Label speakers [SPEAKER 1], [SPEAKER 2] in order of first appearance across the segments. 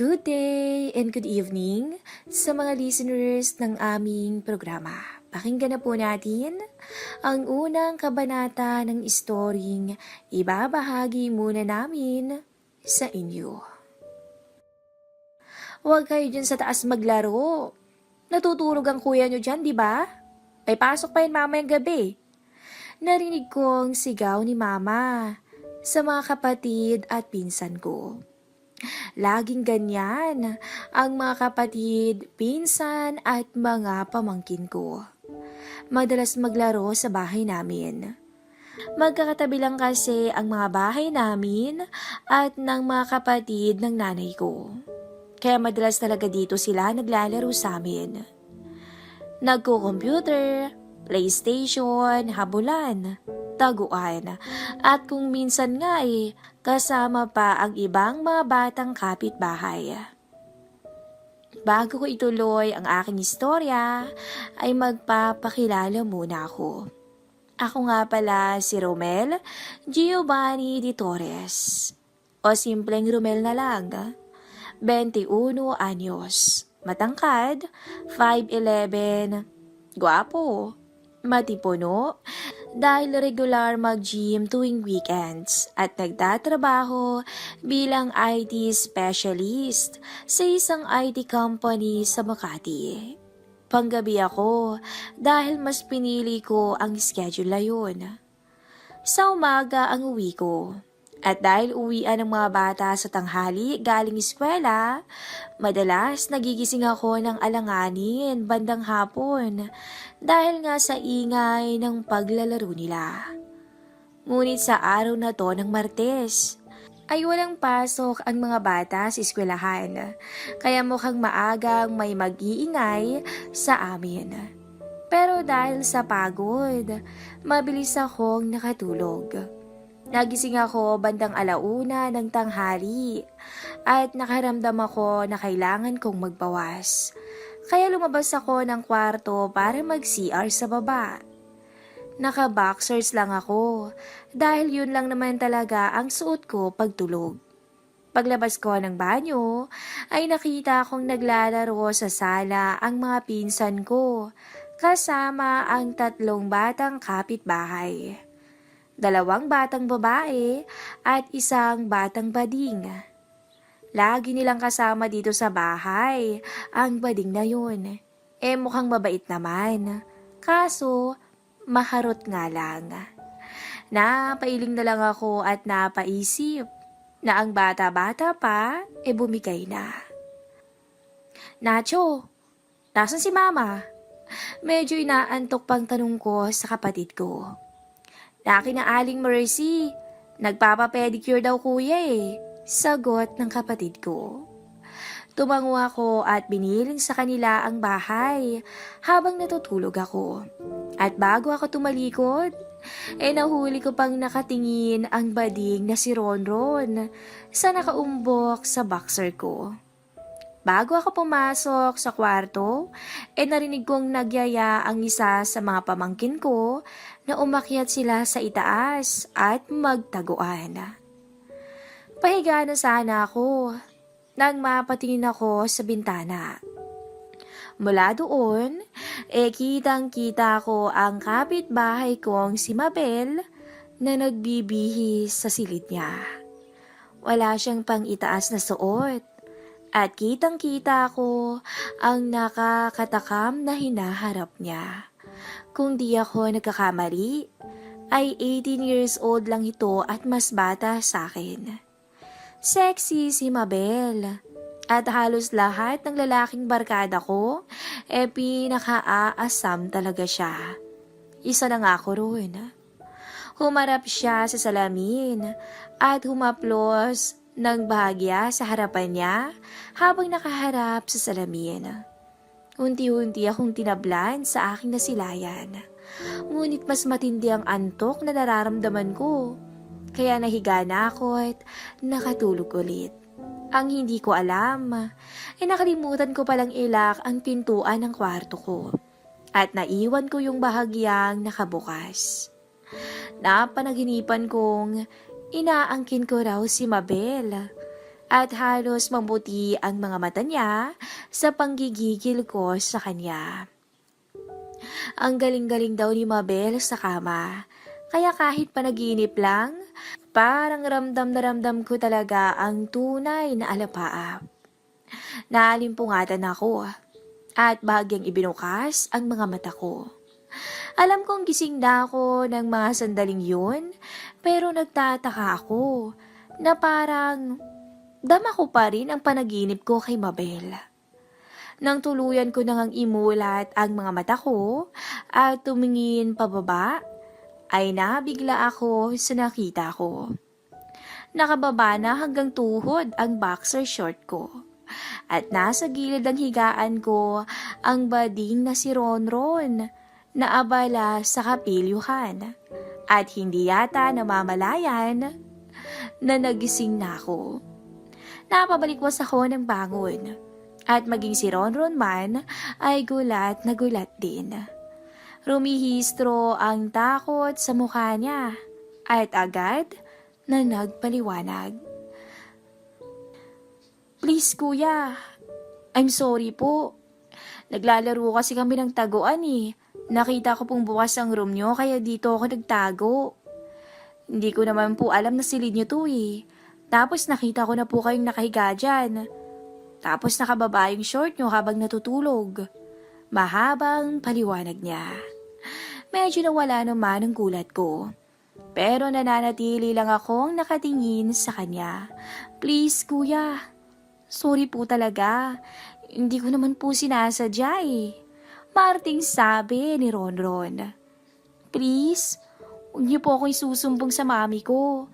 [SPEAKER 1] Good day and good evening sa mga listeners ng aming programa. Pakinggan na po natin ang unang kabanata ng istoryeng ibabahagi muna namin sa inyo. Huwag kayo dyan sa taas maglaro. Natutulog ang kuya nyo dyan, di ba? May pasok pa yun mamayang gabi. Narinig kong sigaw ni mama sa mga kapatid at pinsan ko. Laging ganyan ang mga kapatid, pinsan at mga pamangkin ko. Madalas maglaro sa bahay namin. Magkakatabi lang kasi ang mga bahay namin at ng mga kapatid ng nanay ko. Kaya madalas talaga dito sila naglalaro sa amin. Nagko-computer, PlayStation, habulan, taguan, at kung minsan nga kasama pa ang ibang mga batang kapitbahay. Bago ko ituloy ang aking istorya, ay magpapakilala muna ako. Ako nga pala si Romel Giovanni de Torres, o simpleng Romel na lang. 21 anyos, matangkad, 5'11", gwapo, matipuno, dahil regular mag-gym tuwing weekends at nagtatrabaho bilang IT specialist sa isang IT company sa Makati. Panggabi ako dahil mas pinili ko ang schedule na yun. Sa umaga ang uwi ko. At dahil uwian ng mga bata sa tanghali galing eskwela, madalas nagigising ako ng alanganin bandang hapon dahil nga sa ingay ng paglalaro nila. Ngunit sa araw na to ng Martes, ay walang pasok ang mga bata sa eskwelahan, kaya mukhang maagang may mag-iingay sa amin. Pero dahil sa pagod, mabilis akong nakatulog. Nagising ako bandang 1:00 ng tanghali at nakaramdam ako na kailangan kong magbawas. Kaya lumabas ako ng kwarto para mag-CR sa baba. Naka-boxers lang ako dahil yun lang naman talaga ang suot ko pagtulog. Paglabas ko ng banyo ay nakita kong naglalaro sa sala ang mga pinsan ko kasama ang 3 batang kapitbahay. 2 batang babae at 1 batang bading. Lagi nilang kasama dito sa bahay ang bading na yun. Mukhang mabait naman. Kaso, maharot nga lang. Napailing na lang ako at napaisip na ang bata-bata pa bumigay na. Nacho, nasan si mama? Medyo inaantok pang tanong ko sa kapatid ko. Laki na Aling Mercy, nagpapa-pedicure daw kuya sagot ng kapatid ko. Tumango ako at biniling sa kanila ang bahay habang natutulog ako. At bago ako tumalikod, nahuli ko pang nakatingin ang bading na si Ronron sa nakaumbok sa boxer ko. Bago ako pumasok sa kwarto, narinig kong nagyaya ang isa sa mga pamangkin ko na umakyat sila sa itaas at magtaguan. Pahiga na sana ako nang mapatingin ako sa bintana. Mula doon, kitang-kita ko ang kapitbahay kong si Mabel na nagbibihis sa silid niya. Wala siyang pang-itaas na suot. At kitang-kita ko ang nakakatakam na hinaharap niya. Kung di ako nagkakamali, ay 18 years old lang ito at mas bata sa akin. Sexy si Mabel. At halos lahat ng lalaking barkada ko, pinaka-aasam talaga siya. Isa na nga ako roon. Humarap siya sa salamin at humaplos ng bahagya sa harapan niya habang nakaharap sa salamin. Unti-unti akong tinablan sa aking nasilayan. Ngunit mas matindi ang antok na nararamdaman ko. Kaya nahiga na ako at nakatulog ulit. Ang hindi ko alam, nakalimutan ko palang ilak ang pintuan ng kwarto ko. At naiwan ko yung bahagyang nakabukas. Napanaginipan kong inaangkin ko raw si Mabel at halos mabuti ang mga mata niya sa panggigigil ko sa kanya. Ang galing-galing daw ni Mabel sa kama, kaya kahit panaginip lang, parang ramdam na ramdam ko talaga ang tunay na alapaap. Naalimpungatan ako at bahagyang ibinukas ang mga mata ko. Alam kong gising na ako ng mga sandaling yun, pero nagtataka ako na parang dama ko pa rin ang panaginip ko kay Mabel. Nang tuluyan ko nang imulat ang mga mata ko at tumingin pababa, ay nabigla ako sa nakita ko. Nakababa na hanggang tuhod ang boxer short ko. At nasa gilid ng higaan ko ang bading na si Ronron na abala sa kapilyuhan. At hindi yata namamalayan na nagising na ako. Napabalikwas ako ng bangon. At maging si Ronron man ay gulat na gulat din. Rumihistro ang takot sa mukha niya at agad na nagpaliwanag. Please kuya, I'm sorry po. Naglalaro kasi kami ng taguan eh. Nakita ko pong bukas ang room nyo kaya dito ako nagtago. Hindi ko naman po alam na silid nyo to eh. Tapos nakita ko na po kayong nakahiga dyan. Tapos nakababa yung short nyo habang natutulog. Mahabang paliwanag niya. Medyo nawala naman ang gulat ko. Pero nananatili lang akong nakatingin sa kanya. Please kuya, sorry po talaga. Hindi ko naman po sinasadya eh. Marting sabi ni Ronron. Please, huwag niyo po akong isusumbong sa mami ko.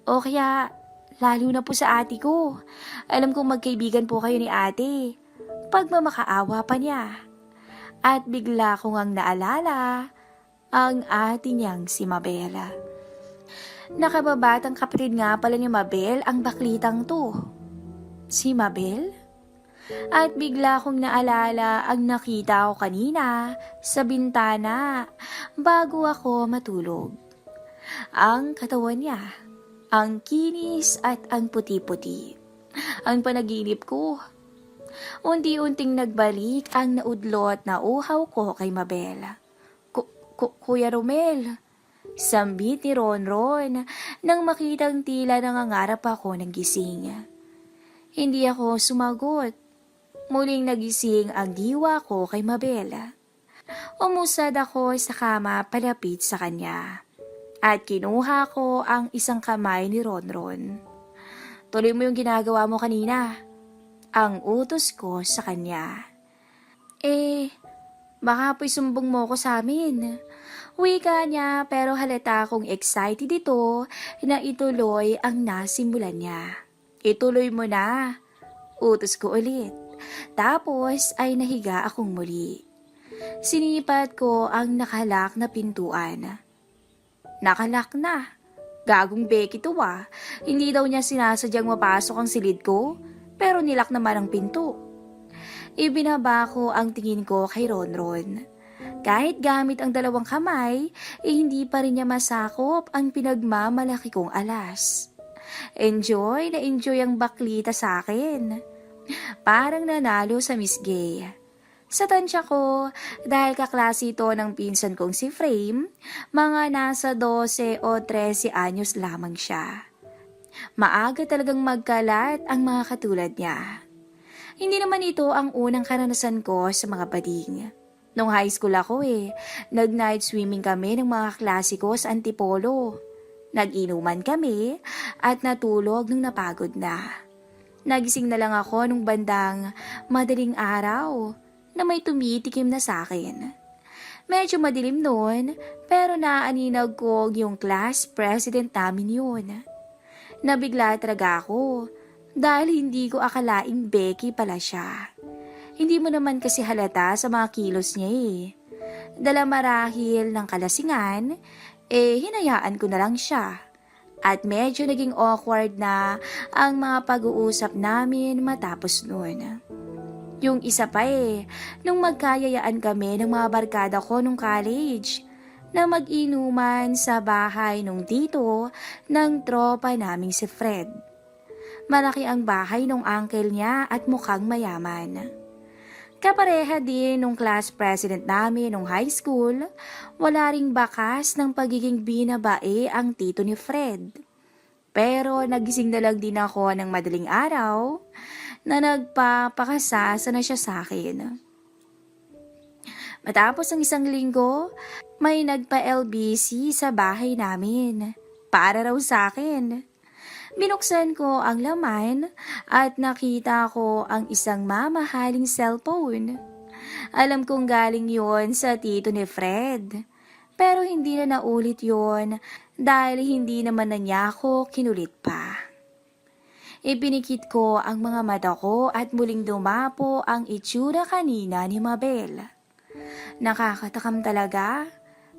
[SPEAKER 1] O kaya lalo na po sa ate ko. Alam kong magkaibigan po kayo ni ate. Pagmamakaawa pa niya. At bigla kong ang naalala ang ate niyang si Mabel. Nakababatang kapatid nga pala ni Mabel ang baklitang to. Si Mabel? At bigla kong naalala ang nakita ko kanina sa bintana bago ako matulog. Ang katawan niya, ang kinis at ang puti-puti. Ang panaginip ko. Unti-unting nagbalik ang naudlot na uhaw ko kay Mabel. Kuya Romel, sambit ni Ronron nang makitang tila nangangarap ako ng gising. Hindi ako sumagot. Muling nagising ang diwa ko kay Mabel. Umusad ako sa kama palapit sa kanya. At kinuha ko ang isang kamay ni Ronron. Tuloy mo yung ginagawa mo kanina. Ang utos ko sa kanya. Baka po'y sumbong mo ko sa amin. Wika niya pero halata akong excited ito na ituloy ang nasimulan niya. Ituloy mo na. Utos ko ulit. Tapos ay nahiga akong muli. Sinipat ko ang nakalak na pintuan. Nakalak na. Gagong Becky to ah. Hindi daw niya sinasadyang mapasok ang silid ko, pero nilak naman ang pinto. Ibinaba ko ang tingin ko kay Ronron. Kahit gamit ang dalawang kamay, hindi pa rin niya masakop ang pinagmamalaki kong alas. Enjoy na enjoy ang baklita sa akin. Parang nanalo sa Miss Gay. Sa tansya ko, dahil kaklase ito ng pinsan kong si Frame, mga nasa 12 o 13 anyos lamang siya. Maaga talagang magkalat ang mga katulad niya. Hindi naman ito ang unang karanasan ko sa mga bading. Nung high school ako nag-night swimming kami ng mga klase ko sa Antipolo. Nag-inuman kami at natulog nung napagod na. Nagising na lang ako nung bandang madaling araw na may tumitikim na sa akin. Medyo madilim noon pero naaninag ko yung class president namin yun. Nabigla talaga ako dahil hindi ko akalaing Becky pala siya. Hindi mo naman kasi halata sa mga kilos niya Dala marahil ng kalasingan, hinayaan ko na lang siya. At medyo naging awkward na ang mga pag-uusap namin matapos noon. Yung isa pa nung magkayayaan kami ng mga barkada ko nung college, na mag-inuman sa bahay nung tito ng tropa naming si Fred. Malaki ang bahay ng uncle niya at mukhang mayaman. Kapareha din nung class president namin nung high school, wala ring bakas ng pagiging binabae ang tito ni Fred. Pero nagising na lang din ako ng madaling araw na nagpapakasasa na siya sa akin. Matapos ang isang linggo, may nagpa-LBC sa bahay namin. Para raw sa akin. Binuksan ko ang laman at nakita ko ang isang mamahaling cellphone. Alam kong galing yon sa tito ni Fred. Pero hindi na naulit yon dahil hindi naman na niya ako kinulit pa. Ipinikit ko ang mga mata ko at muling dumapo ang itsura kanina ni Mabel. Nakakatakam talaga.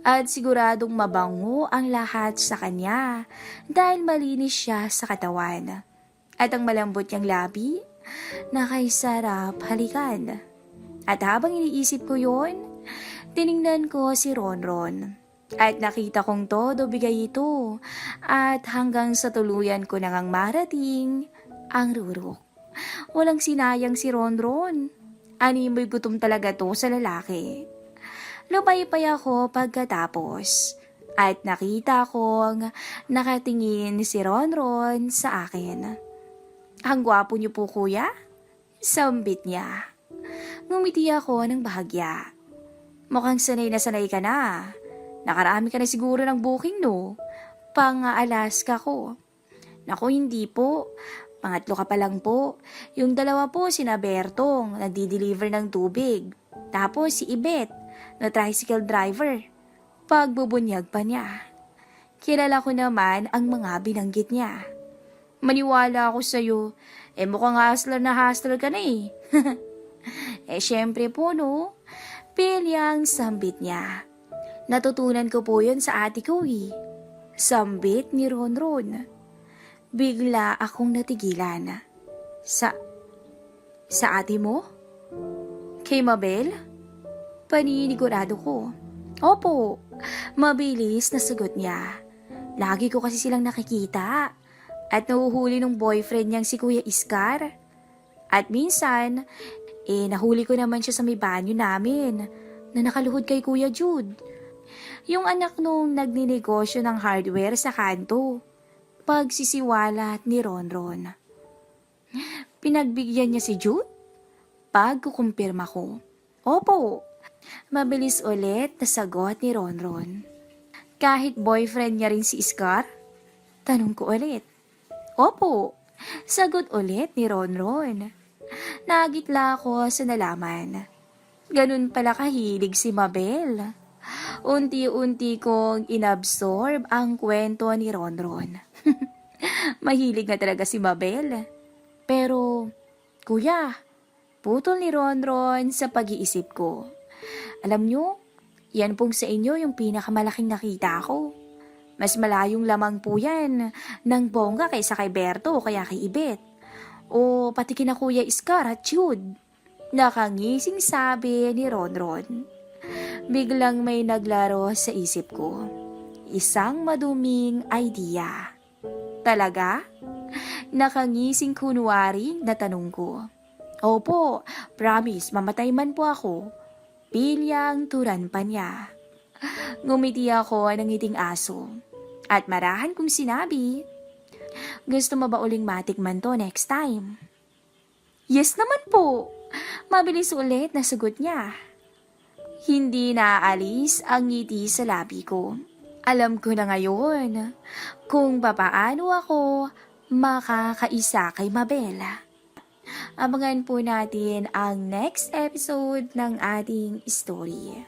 [SPEAKER 1] At siguradong mabango ang lahat sa kanya dahil malinis siya sa katawan. At ang malambot niyang labi, nakaisarap halikan. At habang iniisip ko yon, tiningnan ko si Ronron. At nakita kong todo bigay ito at hanggang sa tuluyan ko nang marating ang rurok. Walang sinayang si Ronron. Animoy gutom talaga to sa lalaki. Lumaypay ako pagkatapos at nakita kong nakatingin si Ronron sa akin. Ang gwapo niyo po kuya? Sambit niya. Ngumiti ako ng bahagya. Mukhang sanay ka na. Nakarami ka na siguro ng booking no? Pang-Alaska ko. Naku hindi po. Pangatlo ka pa lang po. Yung dalawa po sina Bertong, nagdi-deliver ng tubig. Tapos si Ibet, na tricycle driver. Pagbubunyag pa niya. Kilala ko naman ang mga binanggit niya. Maniwala ako sa'yo. Mukhang hustler ka na eh. Syempre po no. Pilyang sambit niya. Natutunan ko po yun sa ate ko eh. Sambit ni Ronron. Bigla akong natigilan. Sa ate mo? Kay Mabel? Paninigurado ko. Opo, mabilis na sagot niya. Lagi ko kasi silang nakikita at nahuhuli ng boyfriend niyang si Kuya Iskar. At minsan, nahuli ko naman siya sa may banyo namin na nakaluhod kay Kuya Jude. Yung anak nung nagninegosyo ng hardware sa kanto. Pagsisiwalat ni Ronron. Pinagbigyan niya si Jude? Pagkukumpirma ko. Opo. Mabilis ulit na sagot ni Ronron. Kahit boyfriend niya rin si Iskar? Tanong ko ulit. Opo, sagot ulit ni Ronron. Nagitla ako sa nalaman. Ganun pala kahilig si Mabel. Unti-unti kong inabsorb ang kwento ni Ronron. Mahilig na talaga si Mabel. Pero, kuya, putol ni Ronron sa pag-iisip ko. Alam nyo, yan pong sa inyo yung pinakamalaking nakita ko. Mas malayong lamang po yan ng bongga kaysa kay Berto o kaya kay Ibet. O pati kina Kuya Iskar at Jude. Nakangising sabi ni Ronron. Biglang may naglaro sa isip ko. Isang maduming idea. Talaga? Nakangising kunwari na tanong ko. Opo, promise, mamatay man po ako. Pilyang turan pa niya. Ngumiti ako ng ngiting aso. At marahan kong sinabi, gusto mo ba uling matikman to next time? Yes naman po. Mabilis ulit na sagot niya. Hindi naaalis ang ngiti sa labi ko. Alam ko na ngayon kung papaano ako makakaisa kay Mabel. Abangan po natin ang next episode ng ating story.